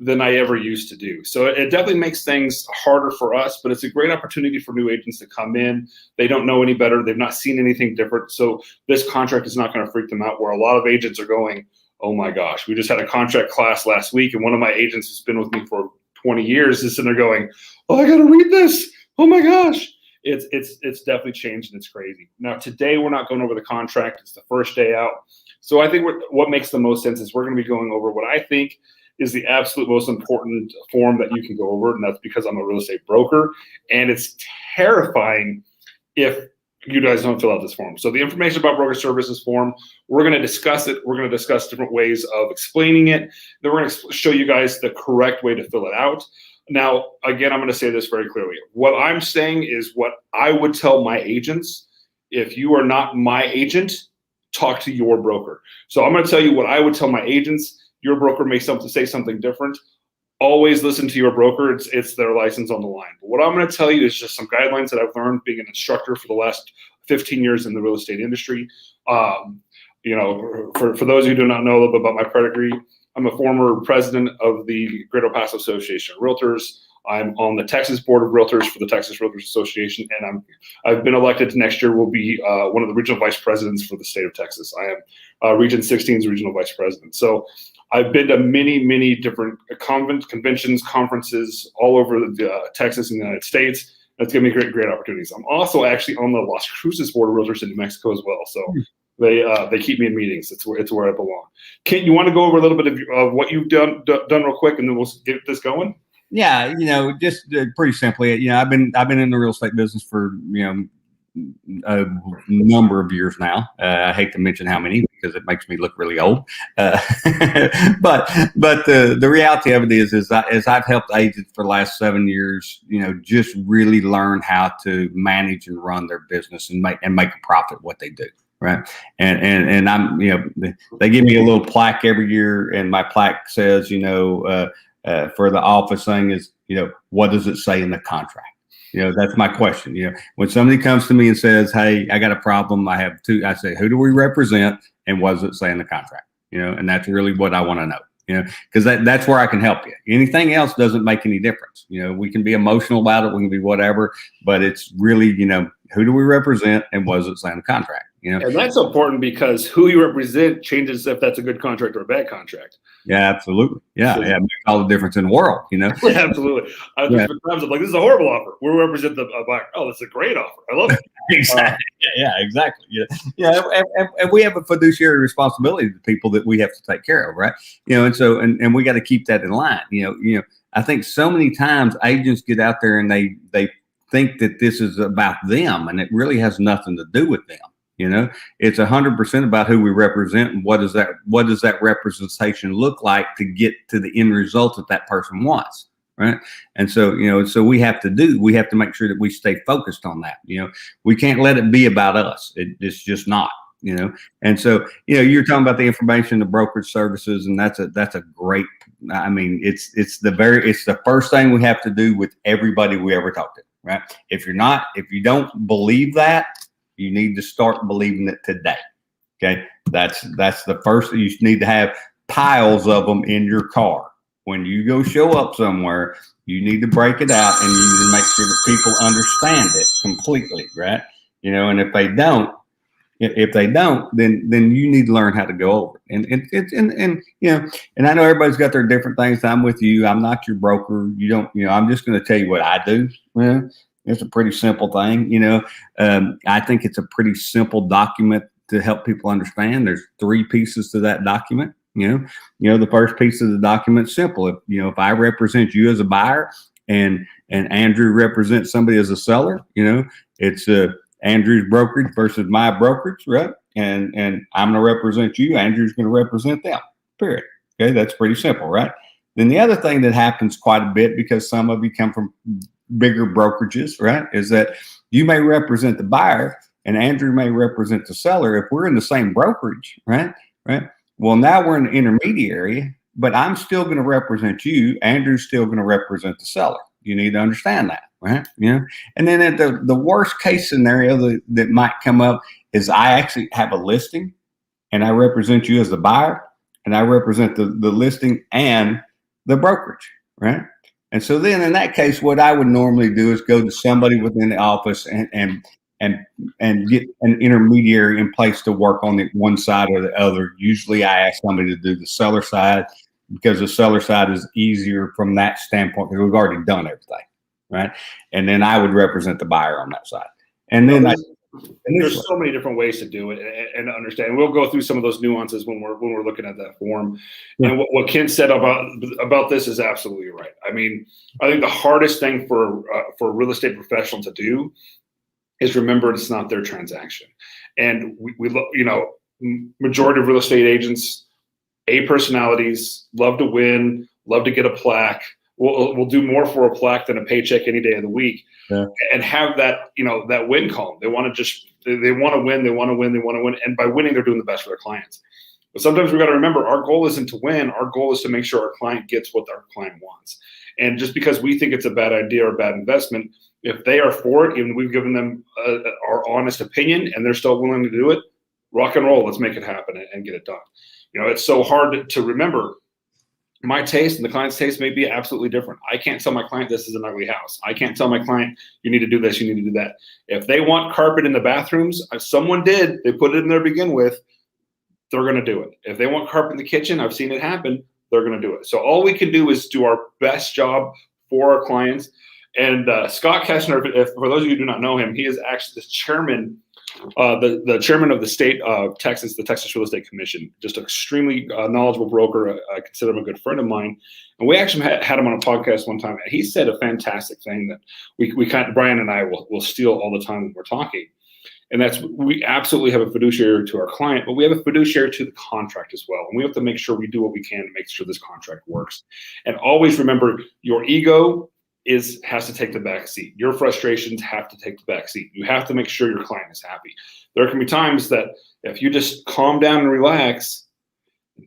than I ever used to do. So it definitely makes things harder for us, but it's a great opportunity for new agents to come in. They don't know any better. They've not seen anything different. So this contract is not going to freak them out, where a lot of agents are going, oh my gosh, we just had a contract class last week, and one of my agents who's been with me for 20 years is sitting there going, oh, I got to read this. Oh my gosh. It's definitely changed, and it's crazy. Now, today we're not going over the contract. It's the first day out. So I think what makes the most sense is we're going to be going over what I think is the absolute most important form that you can go over, and that's because I'm a real estate broker, and it's terrifying if you guys don't fill out this form. So the information about broker services form, we're going to discuss it. We're going to discuss different ways of explaining it. Then we're going to show you guys the correct way to fill it out. Now, again, I'm going to say this very clearly. What I'm saying is what I would tell my agents. If you are not my agent, talk to your broker. So I'm going to tell you what I would tell my agents. Your broker may say something different. Always listen to your broker. It's their license on the line. But what I'm going to tell you is just some guidelines that I've learned being an instructor for the last 15 years in the real estate industry. For those who do not know a little bit about my pedigree, I'm a former president of the Greater El Paso Association of Realtors. I'm on the Texas Board of Realtors for the Texas Realtors Association, and I've been elected next year will be one of the regional vice presidents for the state of Texas. I am Region 16's regional vice president. So I've been to many different conventions, conferences all over Texas and the United States. That's given me great opportunities. I'm also actually on the Las Cruces Board of Realtors in New Mexico as well. So they keep me in meetings. It's where I belong. Kent, you want to go over a little bit of what you've done real quick, and then we'll get this going? Yeah, just pretty simply, I've been in the real estate business for a number of years now. I hate to mention how many because it makes me look really old. But the reality of it is I've helped agents for the last 7 years, just really learn how to manage and run their business and make a profit what they do. Right. And I'm, they give me a little plaque every year, and my plaque says, for the office thing is, what does it say in the contract? That's my question. When somebody comes to me and says, hey, I got a problem, I say, who do we represent and what does it say in the contract? And that's really what I want to know, because that's where I can help you. Anything else doesn't make any difference. We can be emotional about it. We can be whatever, but it's really, who do we represent and what does it say in the contract? And that's important because who you represent changes if that's a good contract or a bad contract. Yeah, absolutely. Yeah, it makes all the difference in the world, Absolutely. There's been times I'm like, this is a horrible offer. We represent the buyer. Oh, this is a great offer. I love it. Exactly. Exactly. And we have a fiduciary responsibility to people that we have to take care of, right? And we got to keep that in line. I think so many times agents get out there and they think that this is about them, and it really has nothing to do with them. It's 100% about who we represent and what does that representation look like to get to the end result that person wants, right? And so, so we have to make sure that we stay focused on that. We can't let it be about us. It's just not, And so, you're talking about the information, the brokerage services, and that's a great. I mean, it's the first thing we have to do with everybody we ever talk to, right? If you don't believe that, you need to start believing it today. Okay. That's the first. You need to have piles of them in your car. When you go show up somewhere, you need to break it out and you need to make sure that people understand it completely. Right. And if they don't, then you need to learn how to go over it. And I know everybody's got their different things. I'm with you. I'm not your broker. You don't, I'm just going to tell you what I do. It's a pretty simple thing, I think it's a pretty simple document to help people understand. There's 3 pieces to that document. The first piece of the document is simple. If I represent you as a buyer and Andrew represents somebody as a seller, it's Andrew's brokerage versus my brokerage, right? And I'm going to represent you. Andrew's going to represent them. Period. Okay, that's pretty simple, right? Then the other thing that happens quite a bit, because some of you come from bigger brokerages, right, is that you may represent the buyer and Andrew may represent the seller. If we're in the same brokerage, right. Well, now we're an intermediary, but I'm still going to represent you. Andrew's still going to represent the seller. You need to understand that, right? And then at the worst case scenario that might come up is I actually have a listing and I represent you as the buyer and I represent the listing and the brokerage, right? And so then in that case, what I would normally do is go to somebody within the office and get an intermediary in place to work on the one side or the other. Usually I ask somebody to do the seller side because the seller side is easier from that standpoint because we've already done everything, right? And then I would represent the buyer on that side. And then there's so many different ways to do it and understand. We'll go through some of those nuances when we're looking at that form. Yeah. And what Ken said about this is absolutely right. I mean, I think the hardest thing for a real estate professional to do is remember it's not their transaction. And we majority of real estate agents, A personalities, love to win, love to get a plaque. We'll do more for a plaque than a paycheck any day of the week. Yeah. And have that, that win column. They want to win. And by winning, they're doing the best for their clients. But sometimes we got to remember our goal isn't to win. Our goal is to make sure our client gets what our client wants. And just because we think it's a bad idea or a bad investment, if they are for it and we've given them our honest opinion and they're still willing to do it, rock and roll, let's make it happen and get it done. It's so hard to remember. My taste and the client's taste may be absolutely different. I can't tell my client this is an ugly house. I can't tell my client you need to do this, you need to do that. If they want carpet in the bathrooms, if someone did, they put it in there to begin with, they're going to do it. If they want carpet in the kitchen, I've seen it happen, they're going to do it. So all we can do is do our best job for our clients. And Scott Kessner, for those of you who do not know him, he is actually the chairman, the chairman of the state of Texas, the Texas Real Estate Commission. Just an extremely knowledgeable broker. I consider him a good friend of mine. And we actually had him on a podcast one time. And he said a fantastic thing that we kind of, Brian and I will steal all the time when we're talking. And that's, we absolutely have a fiduciary to our client, but we have a fiduciary to the contract as well. And we have to make sure we do what we can to make sure this contract works. And always remember, your ego has to take the back seat. Your frustrations have to take the back seat. You have to make sure your client is happy. There can be times that if you just calm down and relax,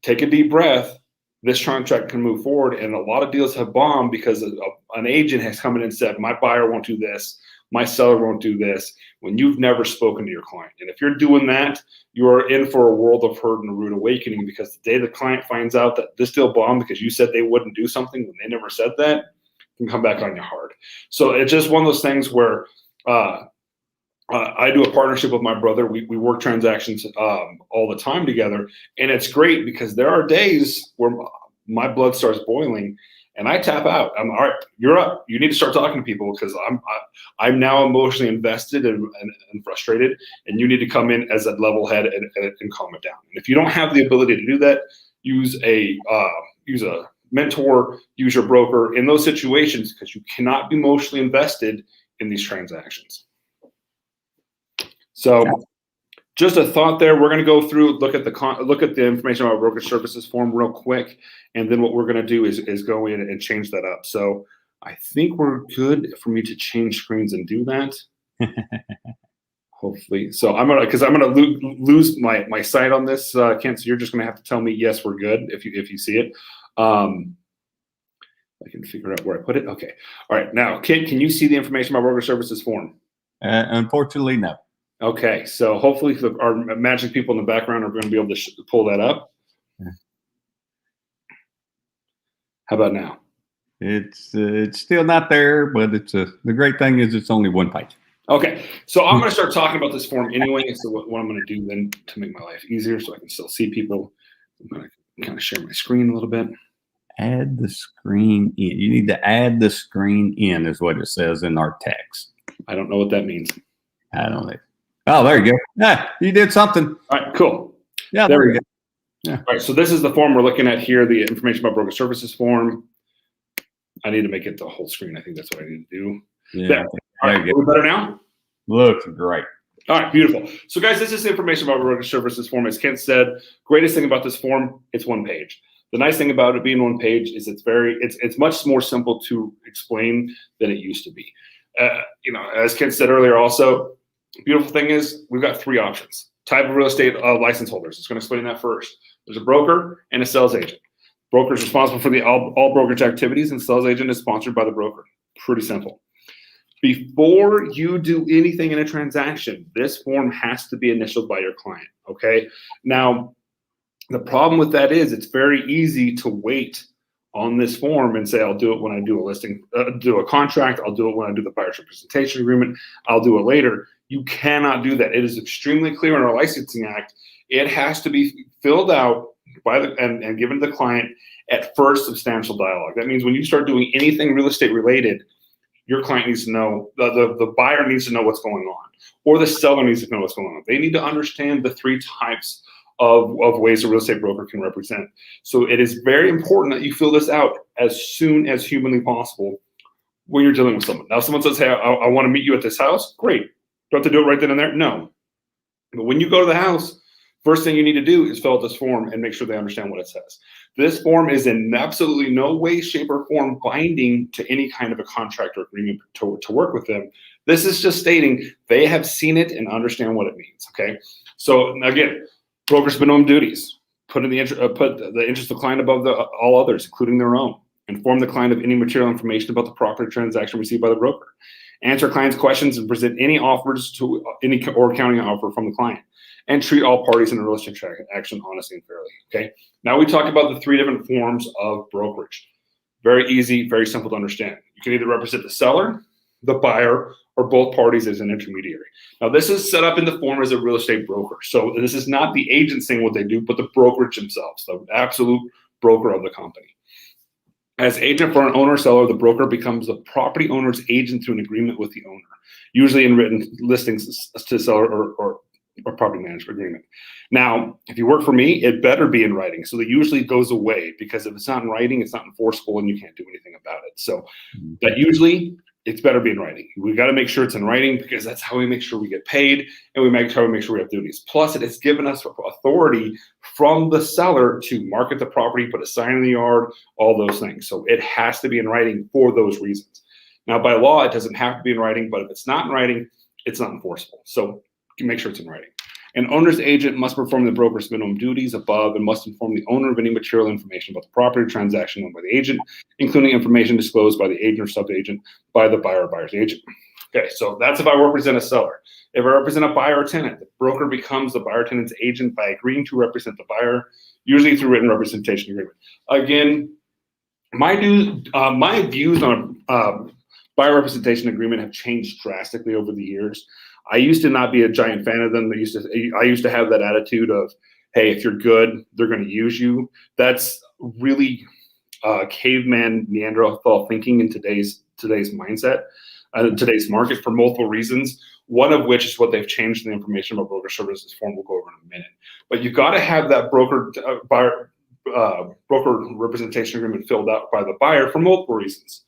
take a deep breath, this contract can move forward. And a lot of deals have bombed because an agent has come in and said, my buyer won't do this, my seller won't do this, when you've never spoken to your client. And if you're doing that, you are in for a world of hurt and a rude awakening, because the day the client finds out that this deal bombed because you said they wouldn't do something when they never said that, can come back on you hard. So it's just one of those things where I do a partnership with my brother. We work transactions all the time together, and it's great because there are days where my blood starts boiling and I tap out. I'm all right. You're up. You need to start talking to people because I'm now emotionally invested and frustrated, and you need to come in as a level head and calm it down. And if you don't have the ability to do that, use a mentor, use your broker in those situations, because you cannot be emotionally invested in these transactions. So just a thought there. We're going to go through, look at the information about brokerage services form real quick. And then what we're going to do is go in and change that up. So I think we're good for me to change screens and do that. Hopefully. So I'm going to lose my sight on this, Kent. So you're just going to have to tell me, yes, we're good if you see it. I can figure out where I put it. Okay. All right. Now, Kent, can you see the information about brokerage services form? Unfortunately, no. Okay. So hopefully our magic people in the background are going to be able to pull that up. Yeah. How about now? It's still not there, but the great thing is it's only one page. Okay. So I'm going to start talking about this form anyway. So what I'm going to do then to make my life easier so I can still see people, I'm going to kind of share my screen a little bit. Add the screen in. You need to add the screen in is what it says in our text. I don't know what that means. I don't know. Oh, there you go. Yeah, you did something. All right, cool. Yeah, there we go. Yeah. All right, so this is the form we're looking at here, the information about brokerage services form. I need to make it the whole screen. I think that's what I need to do. Yeah. There. All right, are we better now? Looks great. All right, beautiful. So guys, this is the information about brokerage services form. As Kent said, greatest thing about this form, it's one page. The nice thing about it being one page is it's much more simple to explain than it used to be. As Kent said earlier also, the beautiful thing is we've got three options. Type of real estate license holders. It's going to explain that first. There's a broker and a sales agent. Broker is responsible for the all brokerage activities, and sales agent is sponsored by the broker. Pretty simple. Before you do anything in a transaction, this form has to be initialed by your client, okay? Now, the problem with that is it's very easy to wait on this form and say, I'll do it when I do a listing, do a contract. I'll do it when I do the buyer's representation agreement. I'll do it later. You cannot do that. It is extremely clear in our licensing act. It has to be filled out by and given to the client at first substantial dialogue. That means when you start doing anything real estate related, your client needs to know, the buyer needs to know what's going on, or the seller needs to know what's going on. They need to understand the three types of ways a real estate broker can represent. So it is very important that you fill this out as soon as humanly possible when you're dealing with someone. Now, if someone says, hey, I want to meet you at this house, great. Do you have to do it right then and there? No. But when you go to the house, first thing you need to do is fill out this form and make sure they understand what it says. This form is in absolutely no way, shape, or form binding to any kind of a contract or agreement to work with them. This is just stating they have seen it and understand what it means, okay? So again, broker's minimum duties, put the interest of the client above all others, including their own. Inform the client of any material information about the property transaction received by the broker. Answer client's questions and present any offers to any or accounting offer from the client. And treat all parties in a real estate transaction honestly and fairly, okay? Now we talked about the three different forms of brokerage. Very easy, very simple to understand. You can either represent the seller, the buyer, or both parties as an intermediary. Now this is set up in the form as a real estate broker. So this is not the agent saying what they do, but the brokerage themselves, the absolute broker of the company. As agent for an owner or seller, the broker becomes the property owner's agent through an agreement with the owner, usually in written listings to seller or property management agreement. Now, if you work for me, it better be in writing. So that usually goes away, because if it's not in writing, it's not enforceable and you can't do anything about it. So that usually it's better be in writing. We got to make sure it's in writing, because that's how we make sure we get paid, and we make sure we have duties. Plus, it has given us authority from the seller to market the property, put a sign in the yard, all those things. So it has to be in writing for those reasons. Now, by law, it doesn't have to be in writing, but if it's not in writing, it's not enforceable. So you make sure it's in writing. An owner's agent must perform the broker's minimum duties above and must inform the owner of any material information about the property transaction owned by the agent, including information disclosed by the agent or sub-agent by the buyer or buyer's agent. Okay, so that's if I represent a seller. If I represent a buyer or tenant, the broker becomes the buyer tenant's agent by agreeing to represent the buyer, usually through written representation agreement. Again, my views on buyer representation agreement have changed drastically over the years. I used to not be a giant fan of them. I used to have that attitude of, hey, if you're good, they're going to use you. That's really caveman Neanderthal thinking in today's mindset, today's market, for multiple reasons. One of which is what they've changed in the information about broker services form. We'll go over in a minute. But you've got to have that broker representation agreement filled out by the buyer for multiple reasons.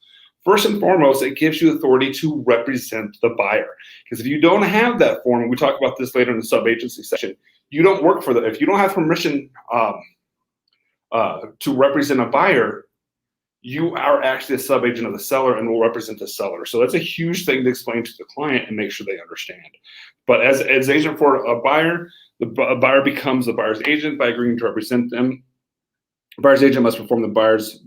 First and foremost, it gives you authority to represent the buyer. Because if you don't have that form, and we talk about this later in the sub-agency section, you don't work for them. If you don't have permission to represent a buyer, you are actually a sub-agent of the seller and will represent the seller. So that's a huge thing to explain to the client and make sure they understand. But as agent for a buyer, the buyer becomes the buyer's agent by agreeing to represent them. The buyer's agent must perform the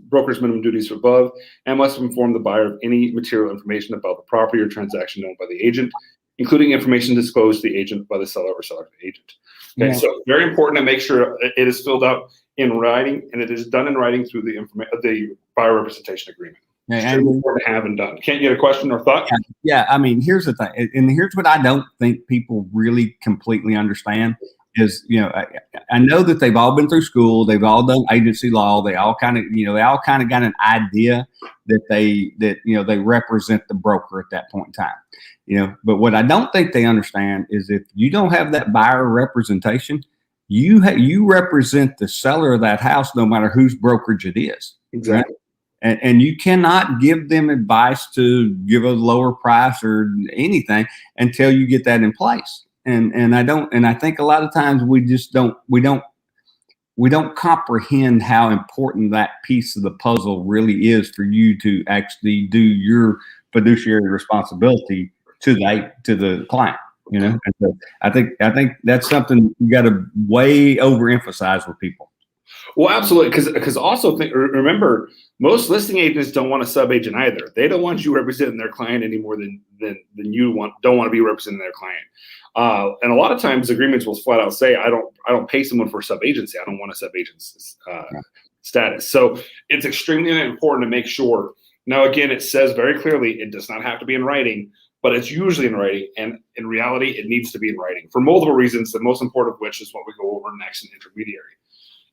broker's minimum duties above and must inform the buyer of any material information about the property or transaction known by the agent, including information disclosed to the agent by the seller or seller's agent. Okay, so very important to make sure it is filled out in writing, and it is done in writing through the buyer representation agreement. It's important to have and done. Can't you get a question or thought? Yeah, I mean, here's the thing, and here's what I don't think people really completely understand. Is, I know that they've all been through school, they've all done agency law, they all kind of got an idea that they represent the broker at that point in time, But what I don't think they understand is if you don't have that buyer representation, you represent the seller of that house, no matter whose brokerage it is. Exactly. Right? And you cannot give them advice to give a lower price or anything until you get that in place. And I think a lot of times we don't comprehend how important that piece of the puzzle really is for you to actually do your fiduciary responsibility to the client, And so I think that's something you got to way overemphasize with people. Well, absolutely, because also remember, most listing agents don't want a sub-agent either. They don't want you representing their client any more than you don't want to be representing their client. And a lot of times agreements will flat out say, I don't pay someone for sub-agency. I don't want a sub-agent's status. So it's extremely important to make sure. Now, again, it says very clearly it does not have to be in writing, but it's usually in writing. And in reality, it needs to be in writing for multiple reasons, the most important of which is what we go over next in intermediary.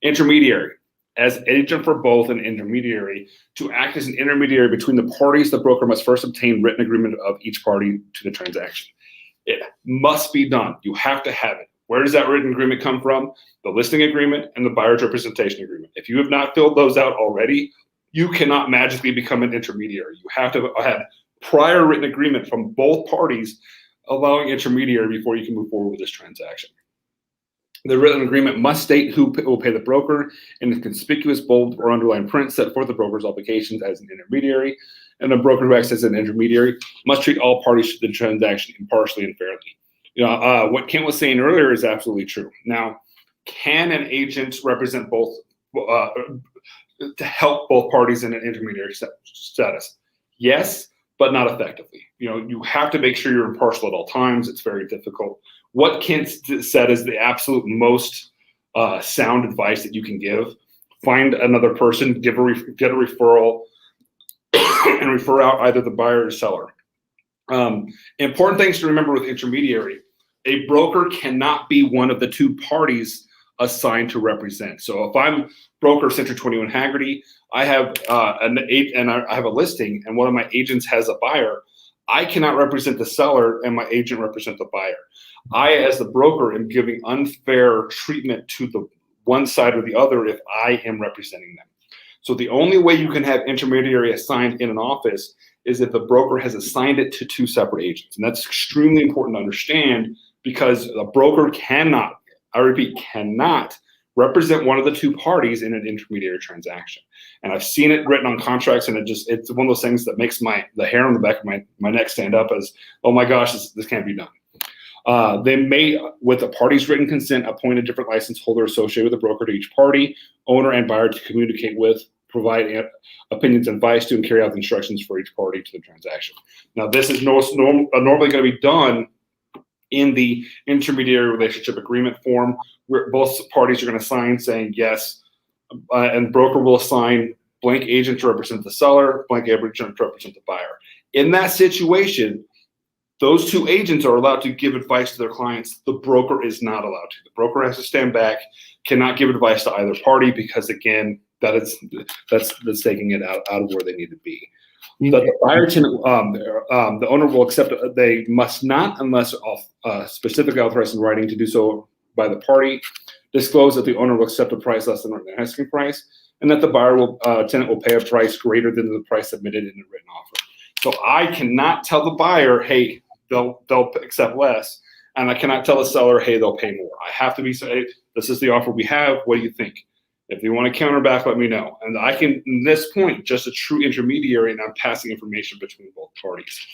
Intermediary, as agent for both an intermediary, to act as an intermediary between the parties, the broker must first obtain written agreement of each party to the transaction. It must be done. You have to have it. Where does that written agreement come from? The listing agreement and the buyer's representation agreement. If you have not filled those out already, you cannot magically become an intermediary. You have to have prior written agreement from both parties allowing intermediary before you can move forward with this transaction. The written agreement must state who will pay the broker in the conspicuous bold or underlined print set forth the broker's obligations as an intermediary, and the broker who acts as an intermediary must treat all parties to the transaction impartially and fairly. What Kent was saying earlier is absolutely true. Now, can an agent represent both to help both parties in an intermediary status? Yes, but not effectively. You have to make sure you're impartial at all times. It's very difficult. What Kent said is the absolute most sound advice that you can give. Find another person, get a referral, and refer out either the buyer or seller. Important things to remember with intermediary: a broker cannot be one of the two parties assigned to represent. So if I'm broker Center 21 Haggerty, I have I have a listing, and one of my agents has a buyer. I cannot represent the seller, and my agent represent the buyer. I, as the broker, am giving unfair treatment to the one side or the other if I am representing them. So the only way you can have intermediary assigned in an office is if the broker has assigned it to two separate agents. And that's extremely important to understand, because the broker cannot, I repeat, cannot represent one of the two parties in an intermediary transaction. And I've seen it written on contracts, and it's one of those things that makes the hair on the back of my neck stand up as, oh my gosh, this can't be done. They may, with the party's written consent, appoint a different license holder associated with the broker to each party, owner and buyer, to communicate with, provide opinions and advice to, and carry out the instructions for each party to the transaction. Now, this is normally going to be done in the intermediary relationship agreement form, where both parties are going to sign saying yes, and the broker will assign blank agent to represent the seller, blank agent to represent the buyer. In that situation, those two agents are allowed to give advice to their clients. The broker is not allowed to. The broker has to stand back, cannot give advice to either party, because again, that's taking it out of where they need to be. But the buyer the owner will accept. They must not, unless specifically authorized in writing to do so by the party, disclose that the owner will accept a price less than the asking price, and that the tenant will pay a price greater than the price submitted in the written offer. So I cannot tell the buyer, hey, they'll accept less, and I cannot tell the seller, hey, they'll pay more. I have to be say, this is the offer we have. What do you think? If you want to counter back, let me know. And I can, in this point, just a true intermediary, and I'm passing information between both parties.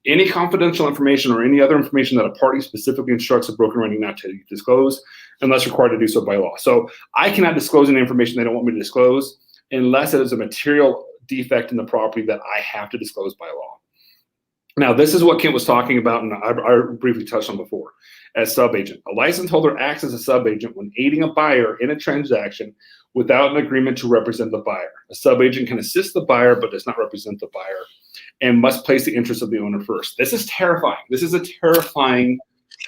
Any confidential information or any other information that a party specifically instructs a broker writing not to disclose, unless required to do so by law. So I cannot disclose any information they don't want me to disclose unless it is a material defect in the property that I have to disclose by law. Now, this is what Kent was talking about, and I briefly touched on before, as subagent. A license holder acts as a subagent when aiding a buyer in a transaction without an agreement to represent the buyer. A subagent can assist the buyer but does not represent the buyer, and must place the interests of the owner first. This is terrifying. This is a terrifying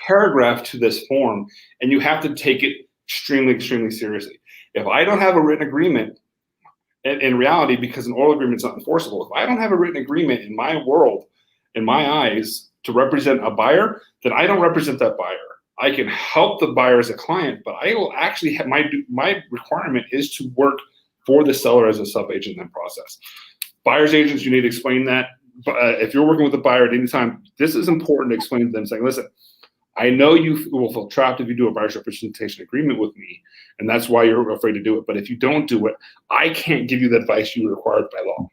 paragraph to this form, and you have to take it extremely, extremely seriously. If I don't have a written agreement, in reality, because an oral agreement is not enforceable, if I don't have a written agreement in my world, in my eyes, to represent a buyer, then I don't represent that buyer. I can help the buyer as a client, but I will actually have my requirement is to work for the seller as a sub-agent in that process. Buyer's agents, you need to explain that. If you're working with a buyer at any time, this is important to explain to them, saying, listen, I know you will feel trapped if you do a buyer's representation agreement with me, and that's why you're afraid to do it. But if you don't do it, I can't give you the advice you are required by law.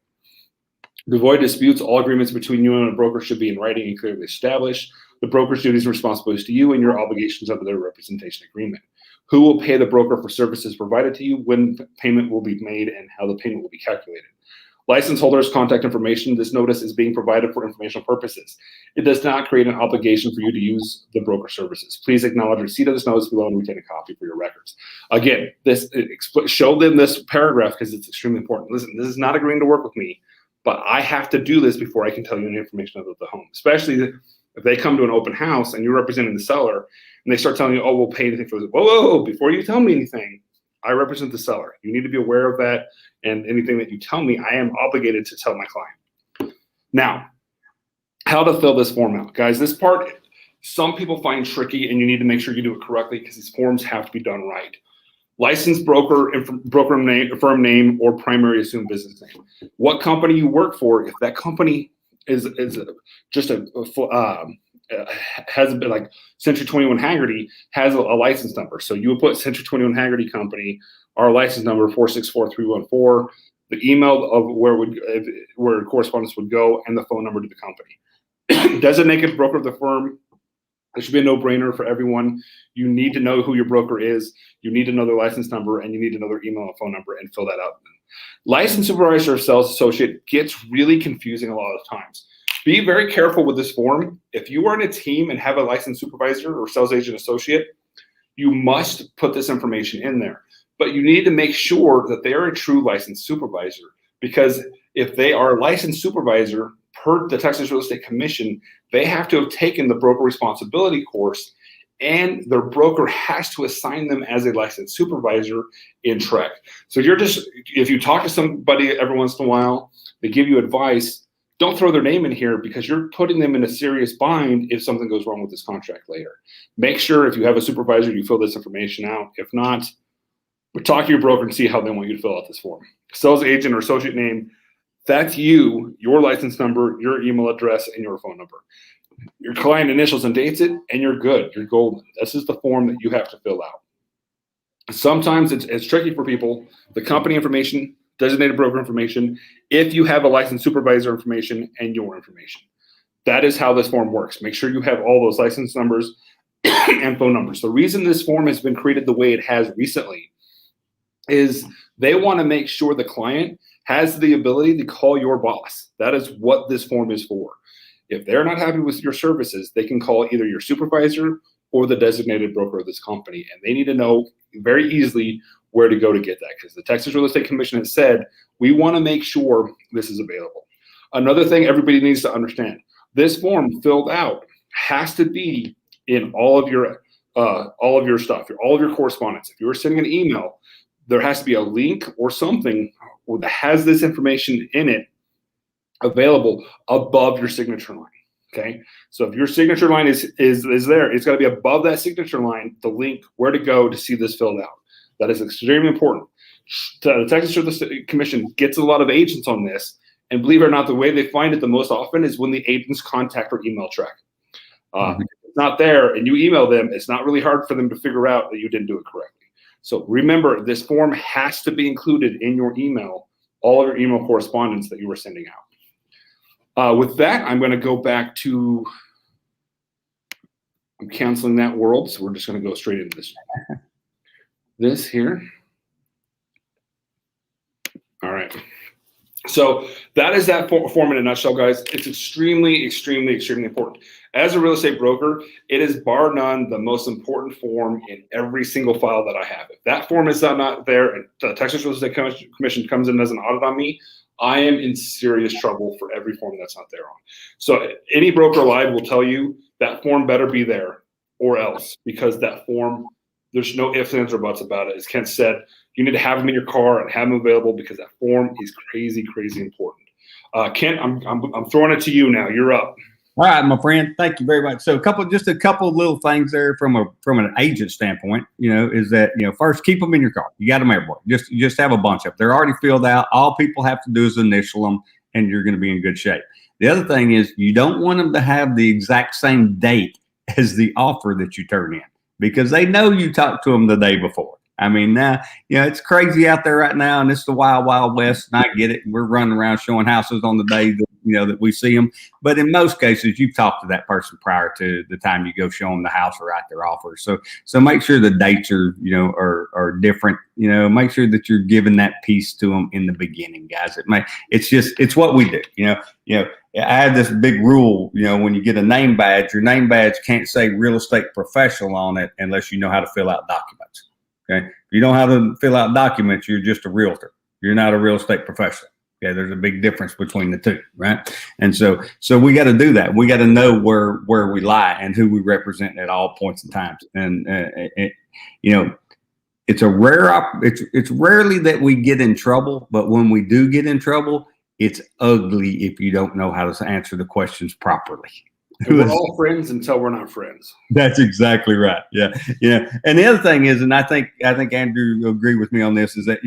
To avoid disputes, all agreements between you and a broker should be in writing and clearly established. The broker's duties and responsibilities to you and your obligations under the representation agreement. Who will pay the broker for services provided to you, when payment will be made, and how the payment will be calculated. License holders' contact information. This notice is being provided for informational purposes. It does not create an obligation for you to use the broker services. Please acknowledge receipt of this notice below and retain a copy for your records. Again, show them this paragraph because it's extremely important. Listen, this is not agreeing to work with me, but I have to do this before I can tell you any information about the home, especially if they come to an open house and you're representing the seller and they start telling you, oh, we'll pay anything for this. Whoa, whoa, whoa, before you tell me anything, I represent the seller. You need to be aware of that, and anything that you tell me, I am obligated to tell my client. Now, how to fill this form out. Guys, this part, some people find tricky, and you need to make sure you do it correctly because these forms have to be done right. Licensed broker, firm name, or primary assumed business name. What company you work for, if that company is just has been like Century 21 Haggerty has a license number. So you would put Century 21 Haggerty Company, our license number 464314, the email of where correspondence would go, and the phone number to the company. Designated broker of the firm. It should be a no-brainer for everyone. You need to know who your broker is. You need to know their license number, and you need to know their email and phone number and fill that out. Licensed supervisor or sales associate gets really confusing a lot of times. Be very careful with this form. If you are in a team and have a licensed supervisor or sales agent associate, you must put this information in there. But you need to make sure that they are a true licensed supervisor, because if they are a licensed supervisor per the Texas Real Estate Commission, they have to have taken the broker responsibility course, and their broker has to assign them as a licensed supervisor in TREC. So if you talk to somebody every once in a while, they give you advice, don't throw their name in here because you're putting them in a serious bind if something goes wrong with this contract later. Make sure if you have a supervisor, you fill this information out. If not, talk to your broker and see how they want you to fill out this form. Sales agent or associate name, that's you, your license number, your email address, and your phone number. Your client initials and dates it, and you're good. You're golden. This is the form that you have to fill out. Sometimes it's tricky for people. The company information, designated broker information, if you have a licensed supervisor information, and your information. That is how this form works. Make sure you have all those license numbers and phone numbers. The reason this form has been created the way it has recently is they want to make sure the client has the ability to call your boss. That is what this form is for. If they're not happy with your services, they can call either your supervisor or the designated broker of this company, and they need to know very easily where to go to get that, because the Texas Real Estate Commission has said we want to make sure this is available. Another thing everybody needs to understand, this form filled out has to be in all of your stuff, all of your correspondence. If you're sending an email, there has to be a link or something that has this information in it available above your signature line. Okay, so if your signature line is there, it's got to be above that signature line, the link where to go to see this filled out. That is extremely important. The Texas Real Estate Commission gets a lot of agents on this, and believe it or not, the way they find it the most often is when the agents contact or email TREC. If it's not there and you email them, it's not really hard for them to figure out that you didn't do it correctly. So remember, this form has to be included in your email, all of your email correspondence that you were sending out. With that, I'm going to go back to, I'm canceling that world, so we're just going to go straight into this here. All right. So that is that form in a nutshell, guys. It's extremely, extremely, extremely important. As a real estate broker, it is bar none the most important form in every single file that I have. If that form is not there and the Texas Real Estate Commission comes in as an audit on me, I am in serious trouble for every form that's not there on. So any broker alive will tell you that form better be there or else, because that form, there's no ifs, ands, or buts about it. As Kent said, you need to have them in your car and have them available because that form is crazy, crazy important. Kent, I'm throwing it to you now. You're up. All right, my friend. Thank you very much. So just a couple little things there from an agent standpoint, is that, first, keep them in your car. You got them everywhere. Just have a bunch of them. They're already filled out. All people have to do is initial them, and you're going to be in good shape. The other thing is you don't want them to have the exact same date as the offer that you turn in, because they know you talked to them the day before. I mean, now, it's crazy out there right now, and it's the wild, wild west, and I get it. We're running around showing houses on the day that that we see them. But in most cases, you've talked to that person prior to the time you go show them the house or write their offer. So make sure the dates are different. Make sure that you're giving that piece to them in the beginning, guys. It's what we do. I have this big rule. When you get a name badge, your name badge can't say real estate professional on it unless you know how to fill out documents. Okay, if you know how to fill out documents, you're just a realtor. You're not a real estate professional. Okay, there's a big difference between the two, right? And so we got to do that. We got to know where we lie and who we represent at all points in times. And it's rarely that we get in trouble, but when we do get in trouble, it's ugly if you don't know how to answer the questions properly. And we're all friends until we're not friends. That's exactly right. Yeah. And the other thing is, and I think Andrew will agree with me on this, is that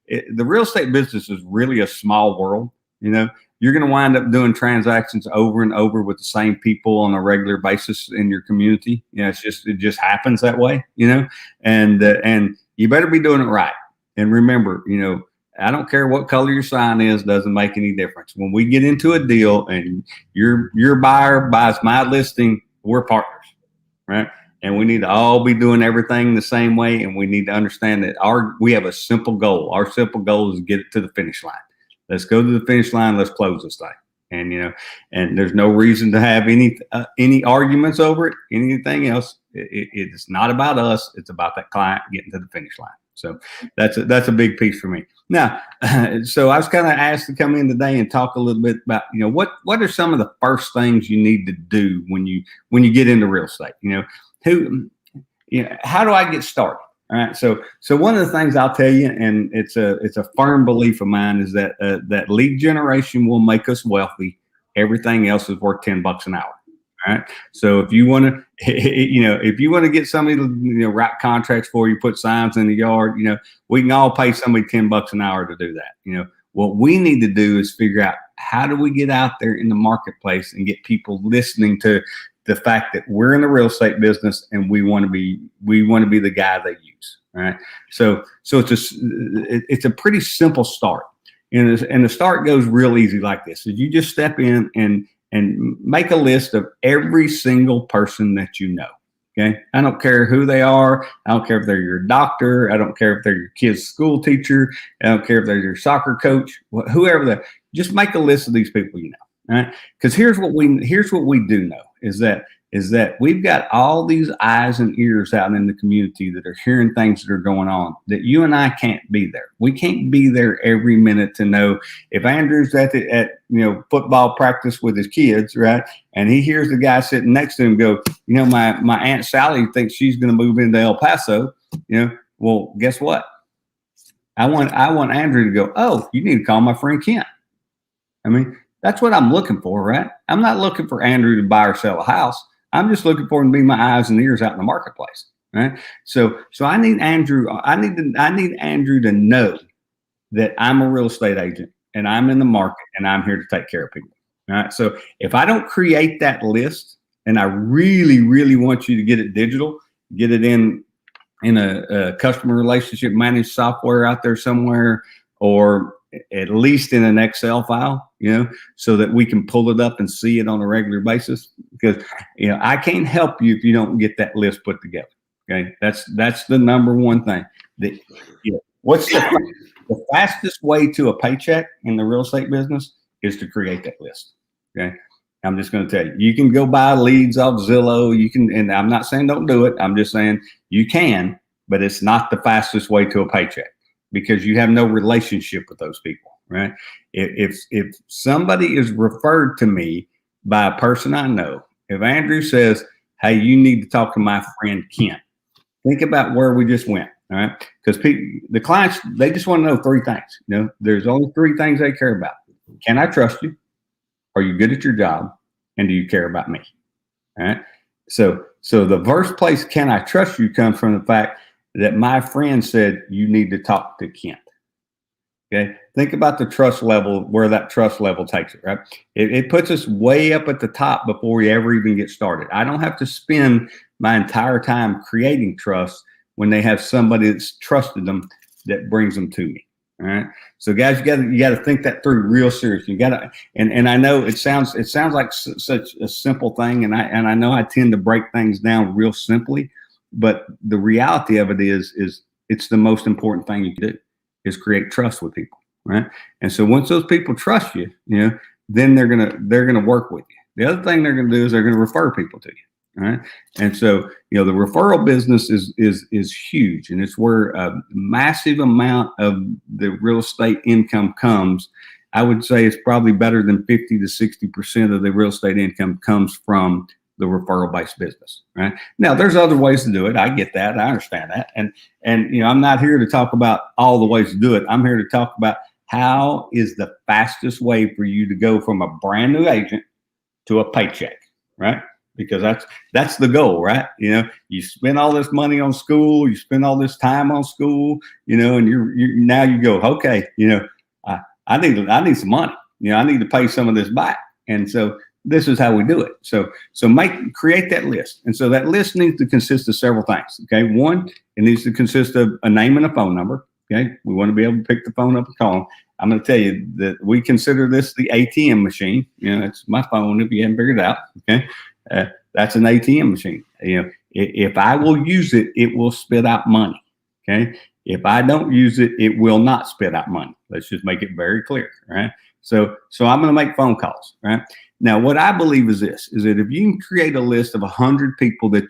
the real estate business is really a small world. You're going to wind up doing transactions over and over with the same people on a regular basis in your community. It just happens that way. And you better be doing it right. And remember, I don't care what color your sign is, doesn't make any difference. When we get into a deal and your buyer buys my listing, we're partners, right? And we need to all be doing everything the same way. And we need to understand that we have a simple goal. Our simple goal is to get it to the finish line. Let's go to the finish line. Let's close this thing. And, and there's no reason to have any arguments over it, anything else. It's not about us. It's about that client getting to the finish line. So that's a big piece for me. Now, so I was kind of asked to come in today and talk a little bit about, what are some of the first things you need to do when you get into real estate? How do I get started? All right. So one of the things I'll tell you, and it's a firm belief of mine, is that that lead generation will make us wealthy. Everything else is worth $10 an hour. All right. So if you want to, get somebody to, write contracts for you, put signs in the yard, we can all pay somebody $10 an hour to do that. What we need to do is figure out, how do we get out there in the marketplace and get people listening to the fact that we're in the real estate business and we want to be the guy they use. All right. So it's a pretty simple start. And the start goes real easy like this. Is you just step in and make a list of every single person that you know. Okay. I don't care who they are. I don't care if they're your doctor. I don't care if they're your kid's school teacher. I don't care if they're your soccer coach, whoever they are. Just make a list of these people you know. All right. Because here's what we do know is that we've got all these eyes and ears out in the community that are hearing things that are going on that you and I can't be there. We can't be there every minute to know if Andrew's at football practice with his kids, right? And he hears the guy sitting next to him go, my Aunt Sally thinks she's going to move into El Paso. Well, guess what? I want Andrew to go, oh, you need to call my friend Kent. I mean, that's what I'm looking for, right? I'm not looking for Andrew to buy or sell a house. I'm just looking for him to be my eyes and ears out in the marketplace, right? So I need Andrew. I need Andrew to know that I'm a real estate agent and I'm in the market and I'm here to take care of people. All right. So if I don't create that list, and I really, really want you to get it digital, get it in a customer relationship managed software out there somewhere, or at least in an Excel file, so that we can pull it up and see it on a regular basis. Because, I can't help you if you don't get that list put together. Okay. That's the number one thing. What's the fastest way to a paycheck in the real estate business is to create that list. Okay. I'm just going to tell you, you can go buy leads off Zillow. You can, and I'm not saying don't do it. I'm just saying you can, but it's not the fastest way to a paycheck, because you have no relationship with those people, right? If somebody is referred to me by a person I know, if Andrew says, hey, you need to talk to my friend Kent, think about where we just went, all right? Because the clients, they just want to know three things. There's only three things they care about. Can I trust you? Are you good at your job? And do you care about me? All right. So the first place, can I trust you, comes from the fact that my friend said you need to talk to Kent. Okay. Think about the trust level, where that trust level takes it, right? It puts us way up at the top before we ever even get started. I don't have to spend my entire time creating trust when they have somebody that's trusted them that brings them to me. All right. So guys, you got to think that through real serious. You got to, and I know it sounds like such a simple thing. And I know I tend to break things down real simply, but the reality of it is it's the most important thing you can do is create trust with people. Right. And so once those people trust you, then they're going to work with you. The other thing they're going to do is they're going to refer people to you. Right. And so, the referral business is huge, and it's where a massive amount of the real estate income comes. I would say it's probably better than 50 to 60% of the real estate income comes from the referral based business. Right. Now, there's other ways to do it. I get that. I understand that. And I'm not here to talk about all the ways to do it. I'm here to talk about how is the fastest way for you to go from a brand new agent to a paycheck. Right. Because that's the goal, right? You spend all this money on school, you spend all this time on school, and you're now you go, okay, I need some money, I need to pay some of this back, and so this is how we do it. So create that list, and so that list needs to consist of several things. Okay, one, it needs to consist of a name and a phone number. Okay, we want to be able to pick the phone up and call them. I'm going to tell you that we consider this the ATM machine. It's my phone if you haven't figured it out. Okay. That's an ATM machine. If I will use it, it will spit out money. Okay. If I don't use it, it will not spit out money. Let's just make it very clear. Right. So I'm going to make phone calls. Right. Now, what I believe is this, is that if you can create a list of 100 people that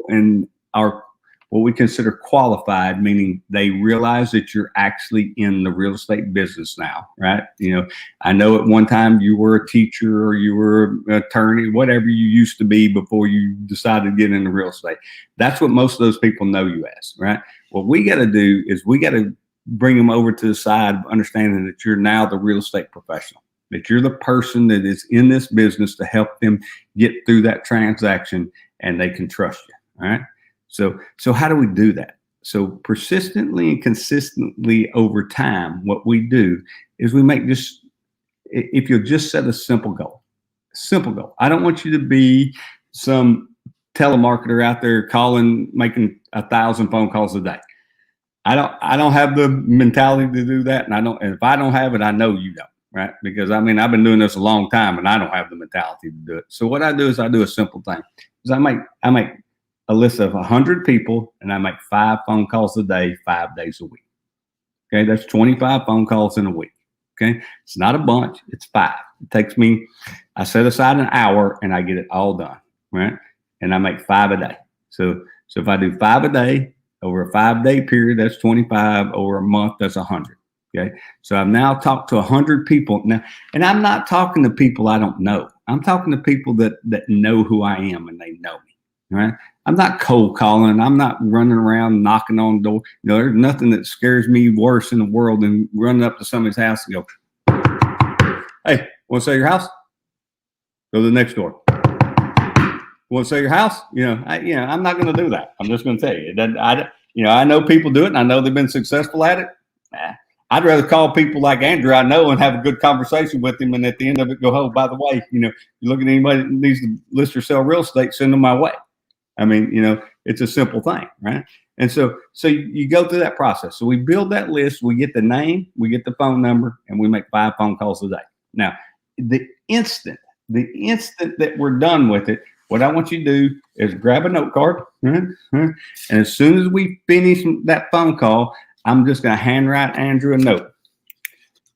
and are what we consider qualified, meaning they realize that you're actually in the real estate business now, right? I know at one time you were a teacher or you were an attorney, whatever you used to be before you decided to get into real estate. That's what most of those people know you as, right? What we got to do is we got to bring them over to the side of understanding that you're now the real estate professional, that you're the person that is in this business to help them get through that transaction and they can trust you, all right? So how do we do that? So persistently and consistently over time, what we do is we make if you'll just set a simple goal. I don't want you to be some telemarketer out there making 1,000 phone calls a day. I don't have the mentality to do that. And if I don't have it, I know you don't, right? Because I've been doing this a long time and I don't have the mentality to do it. So what I do is I do a simple thing. Is I make a list of 100 people, and I make 5 phone calls a day, 5 days a week. Okay, that's 25 phone calls in a week. Okay, it's not a bunch, it's 5. It takes me, I set aside an hour and I get it all done, right? And I make 5 a day. So if I do 5 a day over a 5-day period, that's 25. Over a month, that's 100. Okay, so I've now talked to 100 people now, and I'm not talking to people I don't know. I'm talking to people that know who I am and they know me. Right? I'm not cold calling. I'm not running around knocking on the door. There's nothing that scares me worse in the world than running up to somebody's house and go, "Hey, want to sell your house?" Go to the next door. Want to sell your house? I'm not going to do that. I'm just going to tell you that I know people do it, and I know they've been successful at it. I'd rather call people like Andrew I know and have a good conversation with him, and at the end of it, go, "Oh, by the way, you look at anybody that needs to list or sell real estate, send them my way." It's a simple thing, right? And so you go through that process. So we build that list, we get the name, we get the phone number, and we make 5 phone calls a day. Now, the instant that we're done with it, what I want you to do is grab a note card, and as soon as we finish that phone call, I'm just going to handwrite Andrew a note.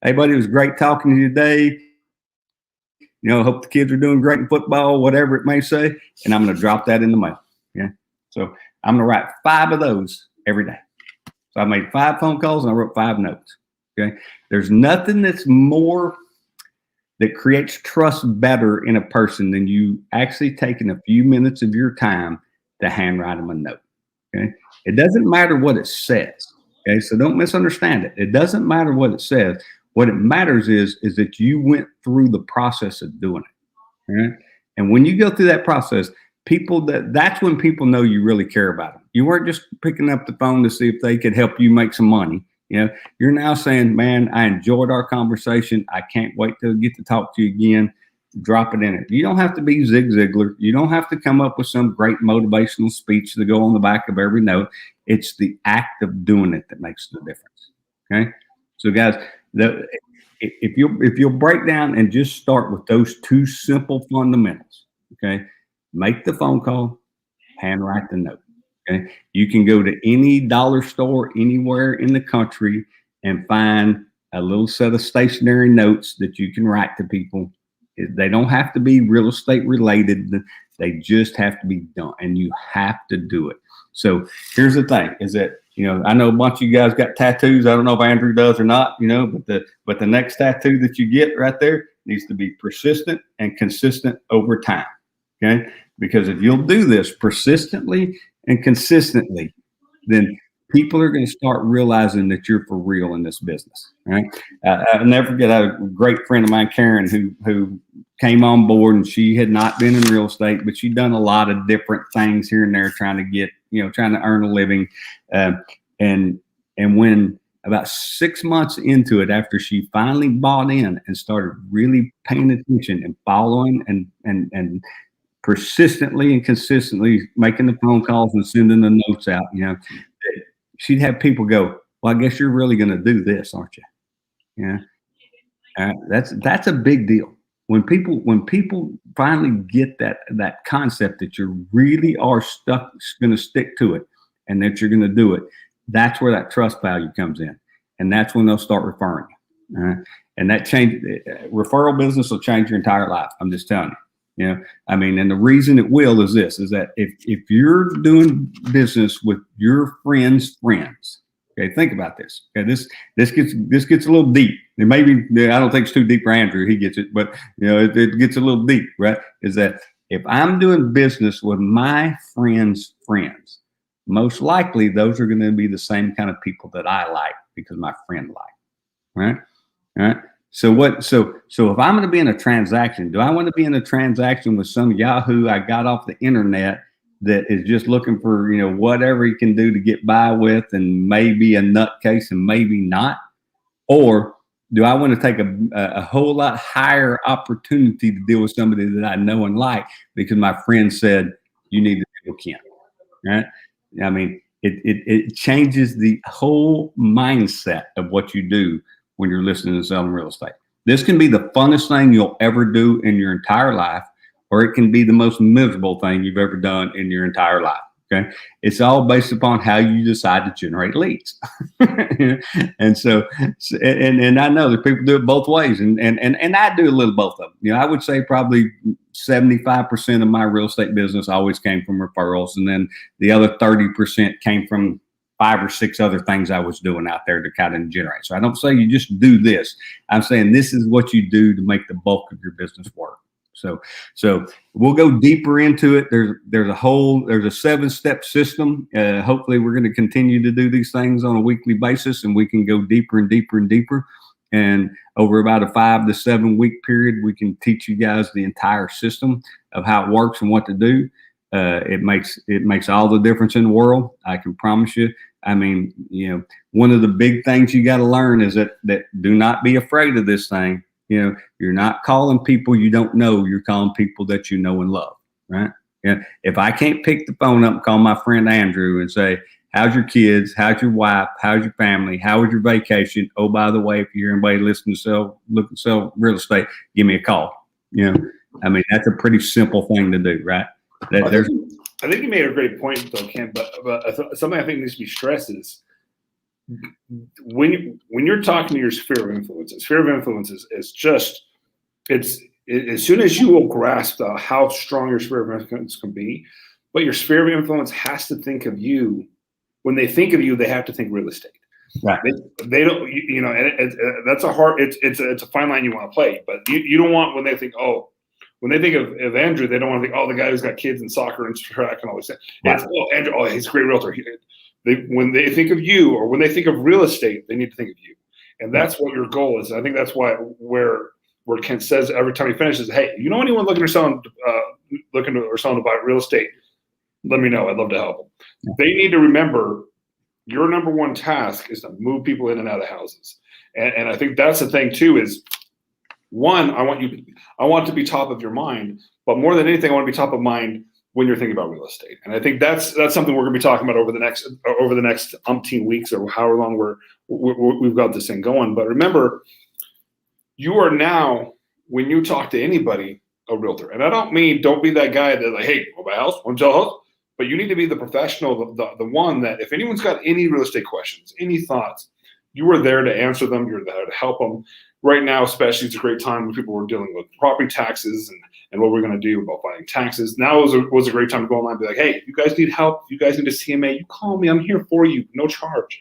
"Hey, buddy, it was great talking to you today. Hope the kids are doing great in football," whatever it may say, and I'm going to drop that in the mail. Yeah. So I'm going to write 5 of those every day. So I made 5 phone calls and I wrote 5 notes. Okay. There's nothing that creates trust better in a person than you actually taking a few minutes of your time to handwrite them a note. Okay. It doesn't matter what it says. Okay. So don't misunderstand it. It doesn't matter what it says. What it matters is that you went through the process of doing it. Right? And when you go through that process, that's when people know you really care about them. You weren't just picking up the phone to see if they could help you make some money. You're now saying, "Man, I enjoyed our conversation. I can't wait to get to talk to you again." Drop it in it. You don't have to be Zig Ziglar. You don't have to come up with some great motivational speech to go on the back of every note. It's the act of doing it that makes the difference. Okay. So guys, if you'll break down and just start with those two simple fundamentals, okay, make the phone call, handwrite the note. Okay. You can go to any dollar store anywhere in the country and find a little set of stationery notes that you can write to people. They don't have to be real estate related. They just have to be done, and you have to do it. So here's the thing: is that I know a bunch of you guys got tattoos. I don't know if Andrew does or not. But the next tattoo that you get right there needs to be persistent and consistent over time. Okay, because if you'll do this persistently and consistently, then people are going to start realizing that you're for real in this business. Right? I'll never forget a great friend of mine, Karen, who came on board, and she had not been in real estate, but she'd done a lot of different things here and there, trying to earn a living. And when about 6 months into it, after she finally bought in and started really paying attention and following and persistently and consistently making the phone calls and sending the notes out, she'd have people go, "Well, I guess you're really going to do this, aren't you?" That's a big deal. When people finally get that concept that you really are going to stick to it, and that you're going to do it, that's where that trust value comes in, and that's when they'll start referring you. And that referral business will change your entire life. I'm just telling you. And the reason it will is this: is that if you're doing business with your friends' friends, okay, think about this. Okay, this gets a little deep. It I don't think it's too deep for Andrew. He gets it, but it gets a little deep, right? Is that if I'm doing business with my friends' friends, most likely those are going to be the same kind of people that I like because my friend like, right? So if I'm going to be in a transaction, do I want to be in a transaction with some Yahoo I got off the internet that is just looking for, whatever he can do to get by with, and maybe a nutcase and maybe not? Or do I want to take a whole lot higher opportunity to deal with somebody that I know and like because my friend said, you need to deal with Ken, right? It changes the whole mindset of what you do when you're listening to selling real estate. This can be the funnest thing you'll ever do in your entire life, or it can be the most miserable thing you've ever done in your entire life. Okay. It's all based upon how you decide to generate leads. And so, and I know that people do it both ways, and I do a little both of them. I would say probably 75% of my real estate business always came from referrals, and then the other 30% came from 5 or 6 other things I was doing out there to kind of generate. So I don't say you just do this. I'm saying this is what you do to make the bulk of your business work. So we'll go deeper into it. There's a 7-step system. Hopefully we're going to continue to do these things on a weekly basis, and we can go deeper and deeper and deeper. And over about a 5 to 7 week period, we can teach you guys the entire system of how it works and what to do. It makes all the difference in the world. I can promise you. One of the big things you got to learn is that do not be afraid of this thing. You're not calling people you don't know. You're calling people that you know and love, right? If I can't pick the phone up and call my friend Andrew and say, how's your kids? How's your wife? How's your family? How was your vacation? Oh, by the way, if you're anybody looking to sell real estate, give me a call. That's a pretty simple thing to do, right? I think you made a great point, though, Ken. But something I think needs to be stressed is when you're talking to your sphere of influence. Sphere of influence is just as soon as you will grasp how strong your sphere of influence can be, but your sphere of influence has to think of you. When they think of you, they have to think real estate. Right. They don't. That's a hard. It's a fine line you want to play, but you don't want when they think of Andrew, they don't want to think, the guy who's got kids and soccer and track and all this. Right. It's, Andrew, he's a great realtor. When they think of you, or when they think of real estate, they need to think of you. And that's what your goal is. I think that's where Ken says every time he finishes, hey, you know anyone looking or selling to buy real estate, let me know. I'd love to help them. Yeah. They need to remember your number one task is to move people in and out of houses. And I think that's the thing too is, one, I want to be top of your mind, but more than anything, I want to be top of mind when you're thinking about real estate. And I think that's something we're going to be talking about over the next umpteen weeks, or however long we've got this thing going. But remember, you are now, when you talk to anybody, a realtor. And I don't mean don't be that guy that's like, hey, go buy a house, want to sell a house. But you need to be the professional, the one that if anyone's got any real estate questions, any thoughts, you are there to answer them. You're there to help them. Right now, especially, it's a great time when people were dealing with property taxes and what we're going to do about fighting taxes. Now was a great time to go online and be like, hey, if you guys need help, if you guys need a CMA, you call me. I'm here for you, no charge.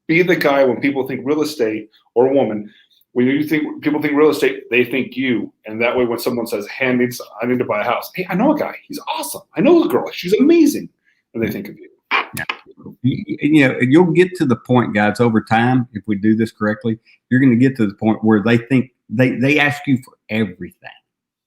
Be the guy when people think real estate, or a woman, when people think real estate, they think you. And that way, when someone says, hey, I need to buy a house. Hey, I know a guy. He's awesome. I know the girl. She's amazing. And they think of you. Yeah. You know, you'll get to the point, guys, over time, if we do this correctly, you're going to get to the point where they think they ask you for everything.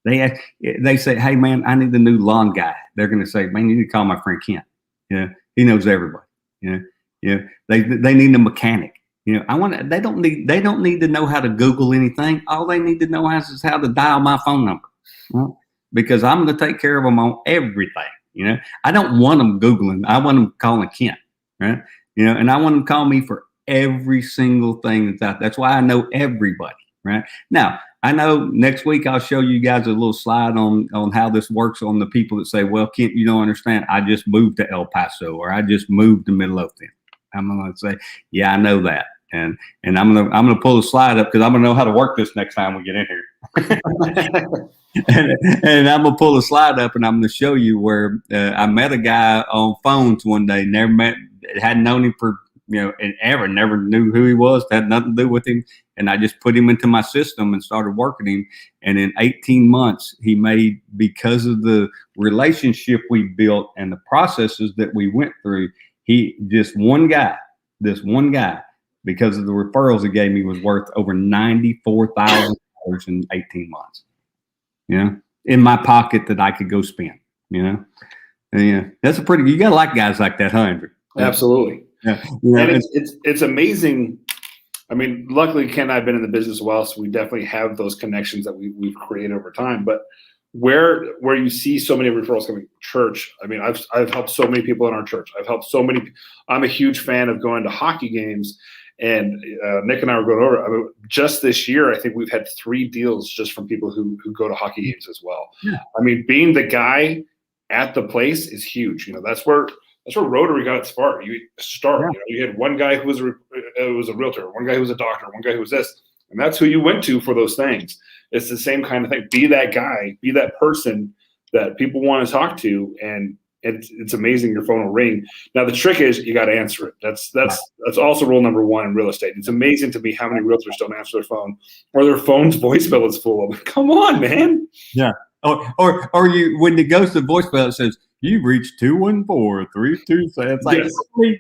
They say, hey, man, I need the new lawn guy. They're going to say, man, you need to call my friend Kent. You know, he knows everybody. You know, they need a mechanic. You know, they don't need to know how to Google anything. All they need to know is how to dial my phone number, right? Because I'm going to take care of them on everything. You know, I don't want them Googling. I want them calling Kent, right? You know, and I want them to call me for every single thing that's out there. That's why I know everybody, right? Now, I know next week I'll show you guys a little slide on how this works on the people that say, well, Kent, you don't understand. I just moved to El Paso, or I just moved to Midlothian. I'm going to say, yeah, I know that. And I'm gonna pull the slide up because I'm gonna know how to work this next time we get in here. and I'm gonna pull the slide up and I'm gonna show you where I met a guy on phones one day, hadn't known him for never knew who he was, had nothing to do with him, and I just put him into my system and started working him. And in 18 months, he made, because of the relationship we built and the processes that we went through, this one guy. Because of the referrals he gave me, was worth over $94,000 in 18 months. You know, in my pocket that I could go spend. You know, and, yeah, that's you gotta like guys like that, huh, Andrew? Absolutely. Yeah. You know, and it's amazing. I mean, luckily, Ken and I have been in the business a while, so we definitely have those connections that we've created over time. But where you see so many referrals coming from church, I mean, I've helped so many people in our church. I've helped so many. I'm a huge fan of going to hockey games. And Nick and I were going over. I mean, just this year, I think we've had 3 deals just from people who go to hockey games as well. Yeah. I mean, being the guy at the place is huge. You know, that's where Rotary got its start. Yeah. You know, you had one guy who was a realtor, one guy who was a doctor, one guy who was this, and that's who you went to for those things. It's the same kind of thing. Be that guy. Be that person that people want to talk to, and it's amazing. Your phone will ring. Now the trick is you got to answer it. That's also rule number 1 in real estate. It's amazing to me how many realtors don't answer their phone, or their phone's voicemail is full of. Come on, man. Yeah. Or you, when it goes to voicemail, it says you've reached 214-327. It's like, yes.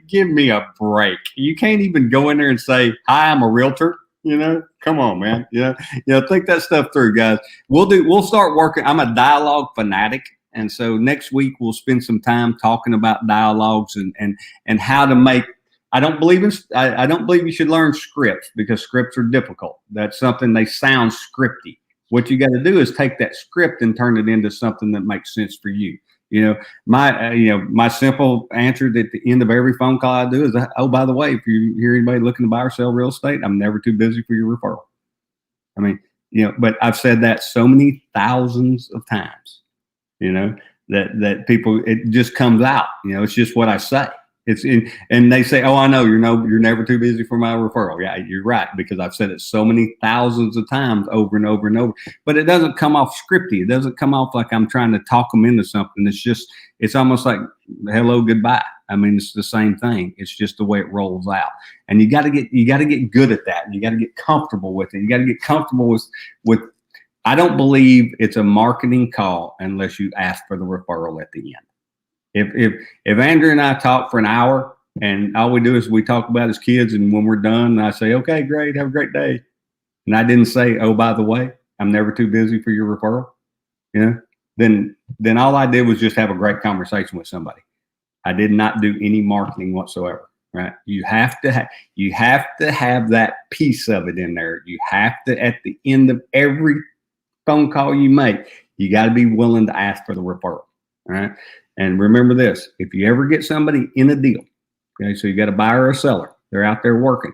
Give me a break. You can't even go in there and say, hi, I'm a realtor. You know, come on, man. Yeah. Think that stuff through, guys. We'll start working. I'm a dialogue fanatic. And so next week we'll spend some time talking about dialogues and how to make. I don't believe you should learn scripts, because scripts are difficult. That's something, they sound scripty. What you got to do is take that script and turn it into something that makes sense for you. You know, my simple answer at the end of every phone call I do is, oh, by the way, if you hear anybody looking to buy or sell real estate, I'm never too busy for your referral. I mean, but I've said that so many thousands of times. You know, that people, it just comes out. You know, it's just what I say. And they say, oh, I know, you're never too busy for my referral. Yeah, you're right, because I've said it so many thousands of times over and over and over. But it doesn't come off scripty. It doesn't come off like I'm trying to talk them into something. It's almost like hello, goodbye. I mean, it's the same thing. It's just the way it rolls out. And you got to get good at that. And you got to get comfortable with it. You got to get comfortable with. I don't believe it's a marketing call unless you ask for the referral at the end. If Andrew and I talk for an hour and all we do is we talk about his kids, and when we're done, I say, okay, great, have a great day, and I didn't say, oh, by the way, I'm never too busy for your referral, then all I did was just have a great conversation with somebody. I did not do any marketing whatsoever. Right? You have to have that piece of it in there. You have to, at the end of every phone call you make, you got to be willing to ask for the referral. Right? And remember this, if you ever get somebody in a deal, okay, so you got a buyer or a seller, they're out there working.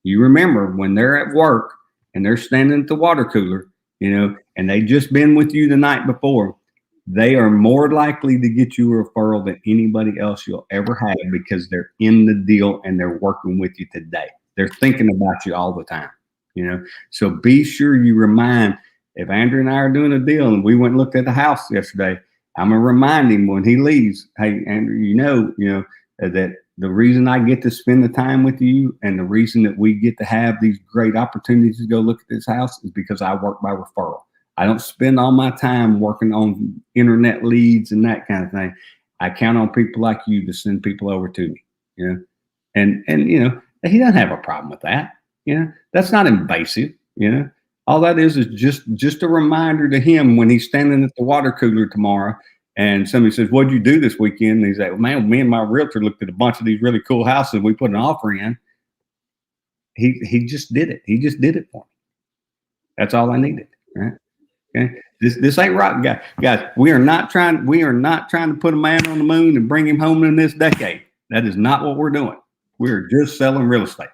You remember when they're at work and they're standing at the water cooler, and they just been with you the night before, they are more likely to get you a referral than anybody else you'll ever have because they're in the deal and they're working with you today. They're thinking about you all the time, So be sure you remind, if Andrew and I are doing a deal and we went and looked at the house yesterday, I'm going to remind him when he leaves, hey, Andrew, that the reason I get to spend the time with you and the reason that we get to have these great opportunities to go look at this house is because I work by referral. I don't spend all my time working on internet leads and that kind of thing. I count on people like you to send people over to me, and he doesn't have a problem with that. That's not invasive. All that is just a reminder to him when he's standing at the water cooler tomorrow and somebody says, "What'd you do this weekend?" And he's like, "Well, man, me and my realtor looked at a bunch of these really cool houses. We put an offer in." He just did it. He just did it for me. That's all I needed. Right? Okay. This ain't right, guys. We are not trying to put a man on the moon and bring him home in this decade. That is not what we're doing. We're just selling real estate.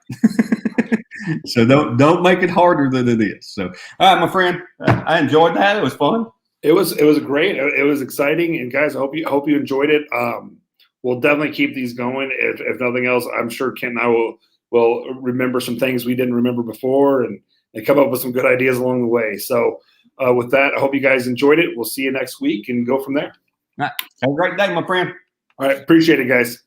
So don't make it harder than it is. So, all right, my friend, I enjoyed that. It was fun. It was great. It was exciting, and guys, I hope you enjoyed it. We'll definitely keep these going. If nothing else, I'm sure Ken and I will remember some things we didn't remember before, and come up with some good ideas along the way. So, with that, I hope you guys enjoyed it. We'll see you next week and go from there. All right. Have a great day, my friend. All right. Appreciate it, guys.